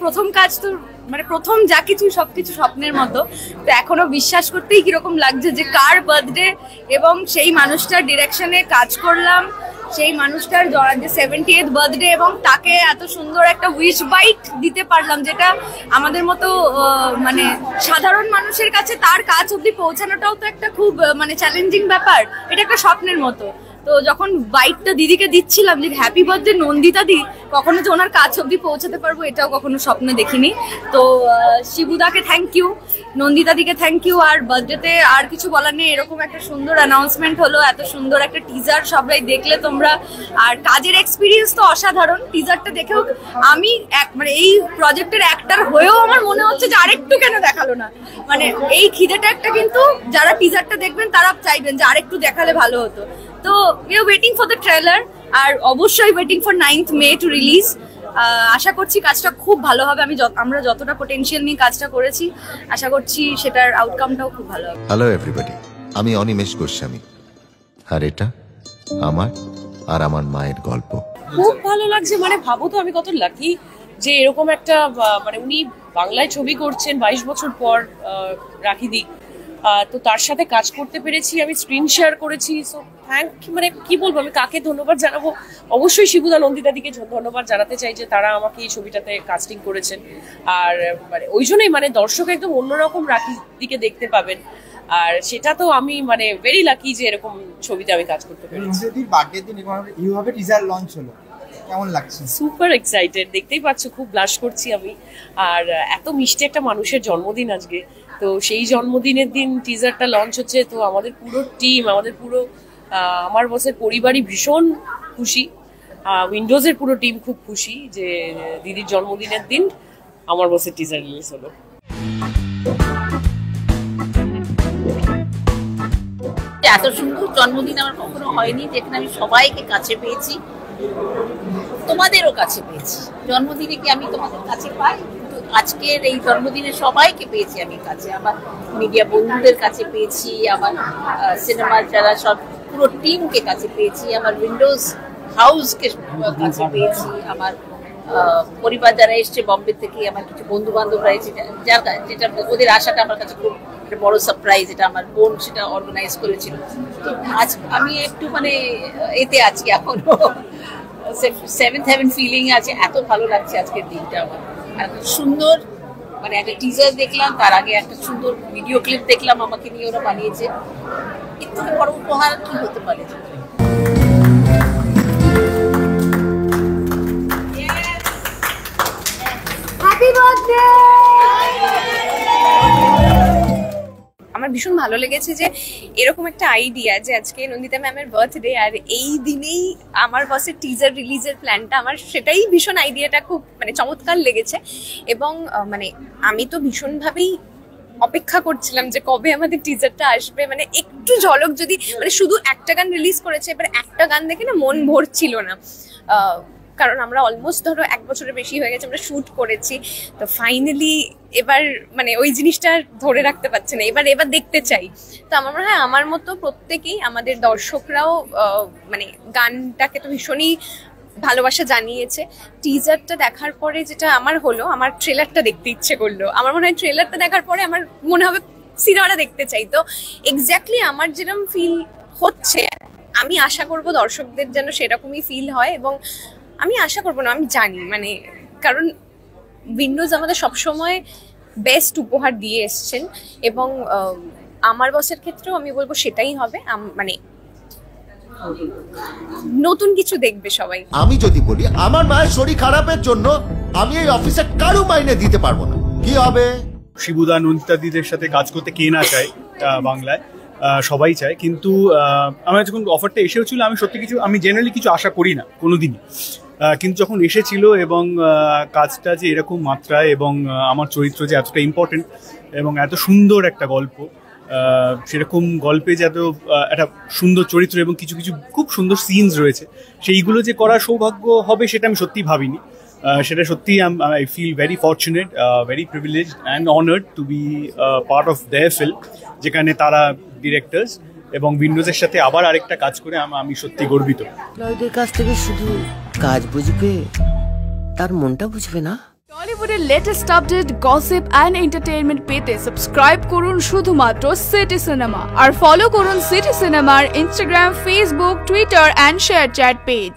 প্রথম কাজ তো মানে প্রথম যা কিছু সবকিছু স্বপ্নের মতো। তো এখনো বিশ্বাস করতেই কিরকম লাগছে যে কার বার্থডে এবং সেই মানুষটার ডিরেকশনে কাজ করলাম, সেই মানুষটার যে 70th বার্থডে এবং তাকে এত সুন্দর একটা উইশ বাইট দিতে পারলাম, যেটা আমাদের মতো মানে সাধারণ মানুষের কাছে তার কাজ অব্দি পৌঁছানোটাও তো একটা খুব মানে চ্যালেঞ্জিং ব্যাপার। এটা একটা স্বপ্নের মতো। তো যখন বাইকটা দিদিকে দিচ্ছিলাম যে হ্যাপি বার্থডে নন্দিতা দি, কখনো যে ওনার কাজ অব্দি পৌঁছাতে পারবো এটাও কখনো স্বপ্নে দেখিনি। তো শিবুদাকে থ্যাংক ইউ, নন্দিতা দিকে থ্যাংক ইউ। আর বার্থডেতে আর কিছু বলার নেই, এরকম একটা সুন্দর অ্যানাউন্সমেন্ট হলো, এত সুন্দর একটা টিজার সবাই দেখলে তোমরা। আর কাজের এক্সপিরিয়েন্স তো অসাধারণ। টিজারটা দেখেও আমি মানে এই প্রজেক্টের অ্যাক্টর হয়েও আমার মনে হচ্ছে যে আরেকটু কেন দেখালো না। মানে এই খিদেটা একটা কিন্তু যারা টিজারটা দেখবেন তারা চাইবেন যে আরেকটু দেখালে ভালো হতো। তো we are waiting for the trailer, আর অবশ্যই waiting for 9th May to release. আশা করছি কাজটা খুব ভালো হবে। আমরা যতটা পটেনশিয়াল নিয়ে কাজটা করেছি, আশা করছি সেটার আউটকামটাও খুব ভালো হবে। হ্যালো এভরিবডি, আমি অনিমেষ গোস্বামী, আর এটা আমার আর আমার মায়ের গল্প। খুব ভালো লাগছে। মানে ভাবো তো আমি কত লাকি যে এরকম একটা মানে উনি বাংলায় ছবি করছেন 22 বছর পর, রাখিদি। তো তার সাথে কাজ করতে পেরেছি, আমি স্ক্রিন শেয়ার করেছি। সো মানে কি বলবো, আমি কাকে ধন্যবাদ জানাবো? অবশ্যই শিবুদা নন্দিতা দিকে ধন্যবাদ জানাতে চাই যে তারা আমাকে এই ছবিটাতে কাস্টিং করেছেন। আর মানে ওই জন্যই মানে দর্শক একদম অন্যরকম রাখিদিকে দেখতে পাবেন। আর সেটা তো আমি মানে ভেরি লাকি যে এরকম ছবিতে আমি কাজ করতে পেরেছি। বার্থডে দিন এইভাবে টিজার লঞ্চ হলো, কেমন লাগছে? সুপার এক্সাইটেড, দেখতেই পাচ্ছ খুব ব্লাশ করছি আমি। আর এত মিষ্টি একটা মানুষের জন্মদিন আজকে, তো সেই জন্মদিনের দিন টিজারটা লঞ্চ হচ্ছে। তো আমাদের পুরো টিম, আমাদের পুরো আমার বসের পরিবারই ভীষণ খুশি। উইন্ডোজের পুরো টিম খুব খুশি যে দিদির জন্মদিনের দিন আমার বসের টিজার রিলিজ হলো। এত সুন্দর জন্মদিন আমার কখনো হয়নি, যেখানে আমি সবাইকে কাছে পেয়েছি, তোমাদেরও কাছে পেয়েছি। জন্মদিনে কি আমি তোমাদের কাছে পাই? কিন্তু আজকের এই জন্মদিনে সবাইকে পেয়েছি আমি কাছে। আমার মিডিয়া বন্ধুদের কাছে পেয়েছি, আমার সিনেমার যারা সব পুরো টিমকে কাছে পেয়েছি, আমার উইন্ডোজ হাউসকে কাছে পেয়েছি, আমার পরিবার যারা এসছে বম্বে থেকে, আমার কিছু বন্ধু বান্ধবরা এসেছে, যেটা ওদের আশাটা আমার কাছে খুব একটা বড় সারপ্রাইজ। এটা আমার বোন সেটা অর্গানাইজ করেছিল। তো আজ আমি একটু মানে এতে আজকে এখনো 7th heaven ফিলিং আছে। এত ভালো লাগছে আজকের দিনটা আমার। আর সুন্দর মানে একটা টিজার দেখলাম, তার আগে একটা সুন্দর ভিডিও ক্লিপ দেখলাম আমাকে নিয়ে ওরা বানিয়েছে। এর থেকে বড় উপহার কি হতে পারে? Happy birthday! আমার ভীষণ ভালো লেগেছে যে এরকম একটা আইডিয়া যে আজকে নন্দিতা ম্যামের বার্থডে আর এই দিনেই আমার বসের টিজার রিলিজের প্ল্যানটা, আমার সেটাই ভীষণ আইডিয়াটা খুব মানে চমৎকার লেগেছে। এবং মানে আমি তো ভীষণভাবেই অপেক্ষা করছিলাম যে কবে আমাদের টিজারটা আসবে। মানে একটু ঝলক যদি, মানে শুধু একটা গান রিলিজ করেছে, এবার একটা গান দেখে না মন ভরছিল না, কারণ আমরা অলমোস্ট ধরো 1 বছরের বেশি হয়ে গেছে আমরা শুট করেছি। তো ফাইনালি এবার মানে ওই জিনিসটা ধরে রাখতে পারছে না, এবার দেখতে চাই। তো আমার মনে হয় আমার মতো প্রত্যেকেই, আমাদের দর্শকরাও মানে গানটাকে তো ভীষণই ভালোবাসা জানিয়েছে। টিজারটা দেখার পরে যেটা আমার হলো, আমার ট্রেলারটা দেখতে ইচ্ছে করলো। আমার মনে হয় ট্রেলারটা দেখার পরে আমার মনে হবে সিনেমাটা দেখতে চাই। তো এক্স্যাক্টলি আমার যেরকম ফিল হচ্ছে, আমি আশা করব দর্শকদের যেন সেরকমই ফিল হয়। এবং আমি আশা করবো না, আমি জানি, মানে কারণ উইন্ডোজ আমাদের সবসময় বেস্ট উপহার দিয়ে এসছেন। এবং আমার বসের ক্ষেত্রেও আমি বলবো সেটাই হবে, মানে নতুন কিছু দেখবে সবাই। আমি যদি বলি আমার মায়ের শরীর খারাপের জন্য আমি এই অফিসে কারো মাইনে দিতে পারবো না, কি হবে? শিবুদা নন্দিতা দিদের সাথে কাজ করতে কে না চায় বাংলায়, সবাই চায়। কিন্তু আমার যখন অফারটা এসেও ছিল, আমি জেনারেলি কিছু আশা করি না কোনোদিনই। কিন্তু যখন এসেছিল এবং কাজটা যে এরকম মাত্রায় এবং আমার চরিত্র যে এতটা ইম্পর্টেন্ট এবং এত সুন্দর একটা গল্প, সেরকম গল্পে যে এত একটা সুন্দর চরিত্র এবং কিছু কিছু খুব সুন্দর সিনস রয়েছে, সেইগুলো যে করার সৌভাগ্য হবে সেটা আমি সত্যিই ভাবিনি। সেটা সত্যি I feel very fortunate, very privileged and honoured to be part of their film, যেখানে তারা ডিরেক্টর্স এবং উইন্ডোজের সাথে আবার আরেকটা কাজ করে আমি সত্যি গর্বিত। লয়দের কাছ থেকে শুধু কাজ বুঝবে, তার মনটা বুঝবে না। টলিউড বলিউডের latest update, gossip and entertainment পেতে সাবস্ক্রাইব করুন শুধুমাত্র সিটি সিনেমা আর ফলো করুন সিটি সিনেমার Instagram, Facebook, Twitter and share chat page.